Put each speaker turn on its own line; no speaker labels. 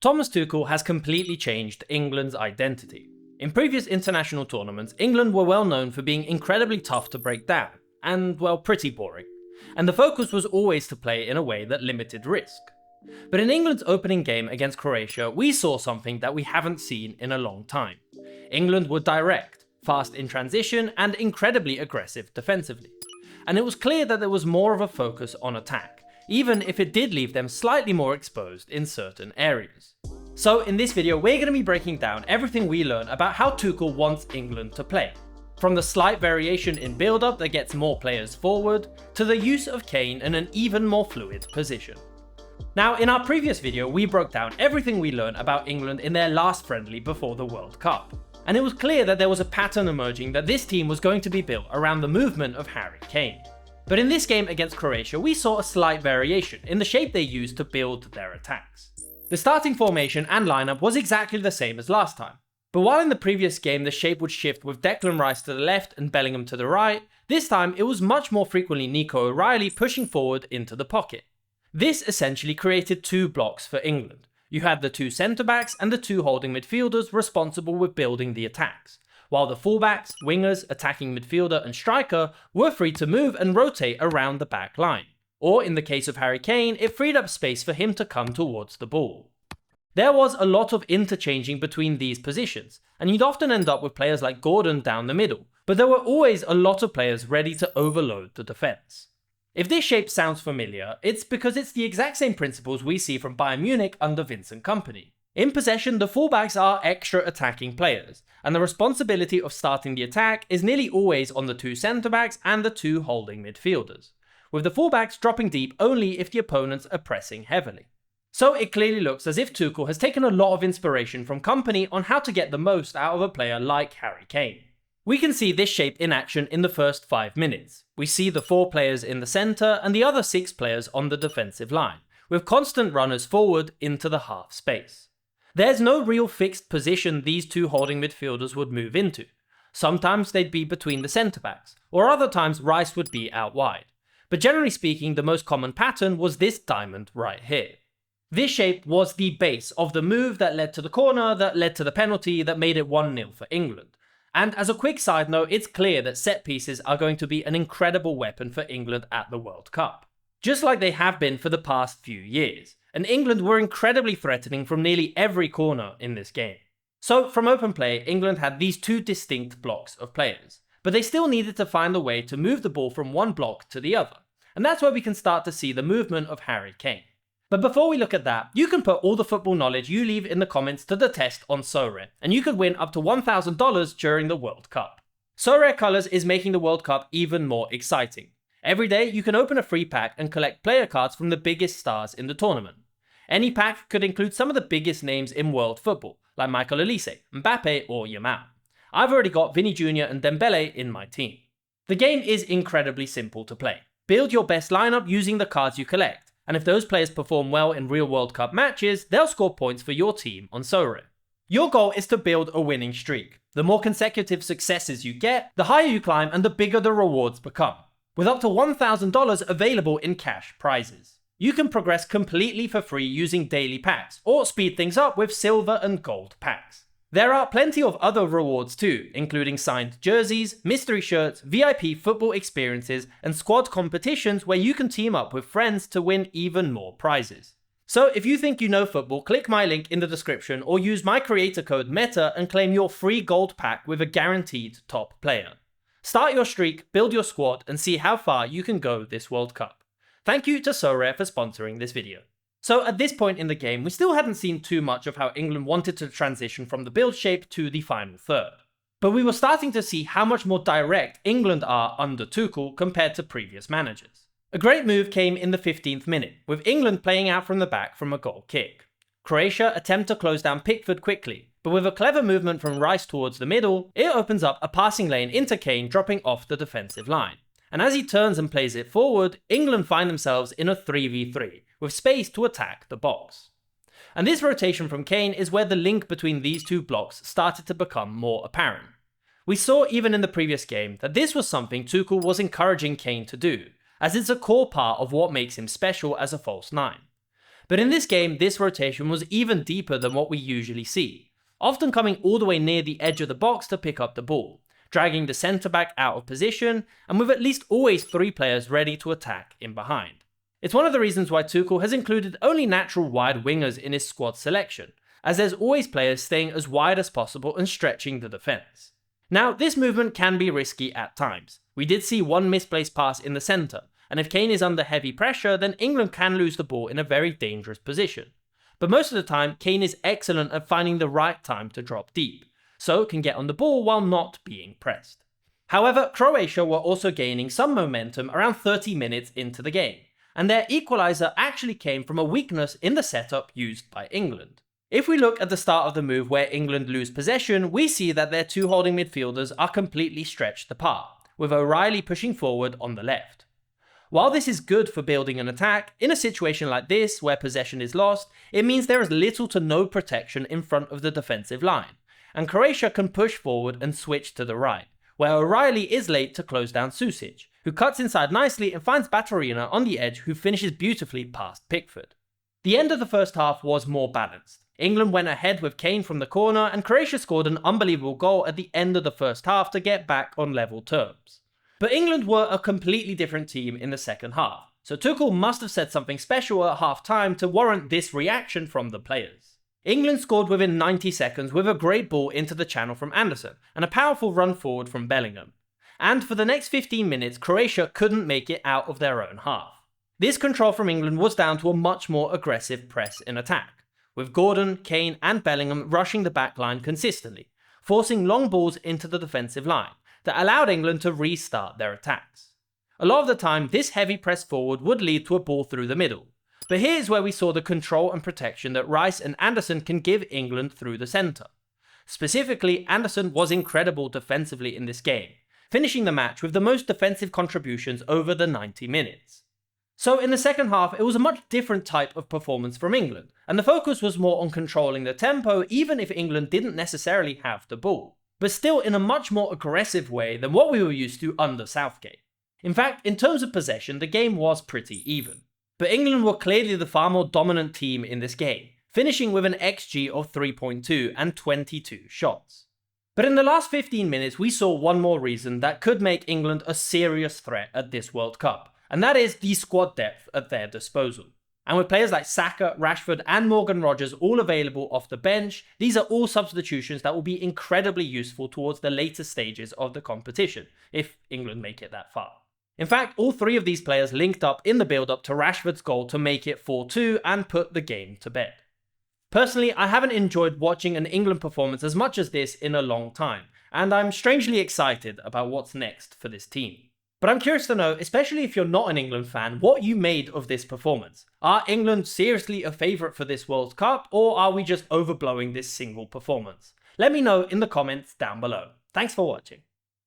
Thomas Tuchel has completely changed England's identity. In previous international tournaments, England were well known for being incredibly tough to break down, and well, pretty boring. And the focus was always to play in a way that limited risk. But in England's opening game against Croatia, we saw something that we haven't seen in a long time. England were direct, fast in transition, and incredibly aggressive defensively. And it was clear that there was more of a focus on attack, even if it did leave them slightly more exposed in certain areas. So in this video, we're going to be breaking down everything we learn about how Tuchel wants England to play. From the slight variation in build-up that gets more players forward, to the use of Kane in an even more fluid position. Now, in our previous video, we broke down everything we learned about England in their last friendly before the World Cup. And it was clear that there was a pattern emerging that this team was going to be built around the movement of Harry Kane. But in this game against Croatia, we saw a slight variation in the shape they used to build their attacks. The starting formation and lineup was exactly the same as last time. But while in the previous game the shape would shift with Declan Rice to the left and Bellingham to the right, this time it was much more frequently Nico O'Reilly pushing forward into the pocket. This essentially created two blocks for England. You had the two centre-backs and the two holding midfielders responsible with building the attacks, while the fullbacks, wingers, attacking midfielder and striker were free to move and rotate around the back line. Or in the case of Harry Kane, it freed up space for him to come towards the ball. There was a lot of interchanging between these positions, and you'd often end up with players like Gordon down the middle, but there were always a lot of players ready to overload the defence. If this shape sounds familiar, it's because it's the exact same principles we see from Bayern Munich under Vincent Kompany. In possession, the fullbacks are extra attacking players, and the responsibility of starting the attack is nearly always on the two centre-backs and the two holding midfielders, with the fullbacks dropping deep only if the opponents are pressing heavily. So it clearly looks as if Tuchel has taken a lot of inspiration from Kompany on how to get the most out of a player like Harry Kane. We can see this shape in action in the first 5 minutes. We see the 4 players in the centre and the other 6 players on the defensive line, with constant runners forward into the half space. There's no real fixed position these two holding midfielders would move into. Sometimes they'd be between the centre-backs, or other times Rice would be out wide. But generally speaking, the most common pattern was this diamond right here. This shape was the base of the move that led to the corner, that led to the penalty, that made it 1-0 for England. And as a quick side note, it's clear that set pieces are going to be an incredible weapon for England at the World Cup. Just like they have been for the past few years. And England were incredibly threatening from nearly every corner in this game. So from open play, England had these two distinct blocks of players. But they still needed to find a way to move the ball from one block to the other. And that's where we can start to see the movement of Harry Kane. But before we look at that, you can put all the football knowledge you leave in the comments to the test on Sorare, and you could win up to $1,000 during the World Cup. Sorare Colors is making the World Cup even more exciting. Every day you can open a free pack and collect player cards from the biggest stars in the tournament. Any pack could include some of the biggest names in world football, like Michael Olise, Mbappe or Yamal. I've already got Vinny Jr. and Dembele in my team. The game is incredibly simple to play. Build your best lineup using the cards you collect. And if those players perform well in real World Cup matches, they'll score points for your team on Sorare. Your goal is to build a winning streak. The more consecutive successes you get, the higher you climb and the bigger the rewards become, with up to $1,000 available in cash prizes. You can progress completely for free using daily packs, or speed things up with silver and gold packs. There are plenty of other rewards too, including signed jerseys, mystery shirts, VIP football experiences, and squad competitions where you can team up with friends to win even more prizes. So if you think you know football, click my link in the description or use my creator code META and claim your free gold pack with a guaranteed top player. Start your streak, build your squad, and see how far you can go this World Cup. Thank you to Sorare for sponsoring this video. So at this point in the game, we still hadn't seen too much of how England wanted to transition from the build shape to the final third. But we were starting to see how much more direct England are under Tuchel compared to previous managers. A great move came in the 15th minute, with England playing out from the back from a goal kick. Croatia attempt to close down Pickford quickly, but with a clever movement from Rice towards the middle, it opens up a passing lane into Kane dropping off the defensive line. And as he turns and plays it forward, England find themselves in a 3v3, with space to attack the box. And this rotation from Kane is where the link between these two blocks started to become more apparent. We saw even in the previous game that this was something Tuchel was encouraging Kane to do, as it's a core part of what makes him special as a false nine. But in this game, this rotation was even deeper than what we usually see, often coming all the way near the edge of the box to pick up the ball, dragging the centre back out of position, and with at least always 3 players ready to attack in behind. It's one of the reasons why Tuchel has included only natural wide wingers in his squad selection, as there's always players staying as wide as possible and stretching the defence. Now, this movement can be risky at times. We did see one misplaced pass in the centre, and if Kane is under heavy pressure, then England can lose the ball in a very dangerous position. But most of the time, Kane is excellent at finding the right time to drop deep, so can get on the ball while not being pressed. However, Croatia were also gaining some momentum around 30 minutes into the game, and their equaliser actually came from a weakness in the setup used by England. If we look at the start of the move where England lose possession, we see that their 2 holding midfielders are completely stretched apart, with O'Reilly pushing forward on the left. While this is good for building an attack, in a situation like this where possession is lost, it means there is little to no protection in front of the defensive line, and Croatia can push forward and switch to the right, where O'Reilly is late to close down SICS, who cuts inside nicely and finds Baturina on the edge, who finishes beautifully past Pickford. The end of the first half was more balanced. England went ahead with Kane from the corner, and Croatia scored an unbelievable goal at the end of the first half to get back on level terms. But England were a completely different team in the second half, so Tuchel must have said something special at half time to warrant this reaction from the players. England scored within 90 seconds with a great ball into the channel from Anderson, and a powerful run forward from Bellingham. And for the next 15 minutes, Croatia couldn't make it out of their own half. This control from England was down to a much more aggressive press in attack, with Gordon, Kane and Bellingham rushing the back line consistently, forcing long balls into the defensive line that allowed England to restart their attacks. A lot of the time, this heavy press forward would lead to a ball through the middle, but here's where we saw the control and protection that Rice and Anderson can give England through the centre. Specifically, Anderson was incredible defensively in this game, finishing the match with the most defensive contributions over the 90 minutes. So in the second half, it was a much different type of performance from England, and the focus was more on controlling the tempo even if England didn't necessarily have the ball, but still in a much more aggressive way than what we were used to under Southgate. In fact, in terms of possession, the game was pretty even, but England were clearly the far more dominant team in this game, finishing with an XG of 3.2 and 22 shots. But in the last 15 minutes, we saw one more reason that could make England a serious threat at this World Cup, and that is the squad depth at their disposal. And with players like Saka, Rashford and Morgan Rogers all available off the bench, these are all substitutions that will be incredibly useful towards the later stages of the competition, if England make it that far. In fact, all 3 of these players linked up in the build-up to Rashford's goal to make it 4-2 and put the game to bed. Personally, I haven't enjoyed watching an England performance as much as this in a long time, and I'm strangely excited about what's next for this team. But I'm curious to know, especially if you're not an England fan, what you made of this performance. Are England seriously a favourite for this World Cup, or are we just overblowing this single performance? Let me know in the comments down below. Thanks for watching.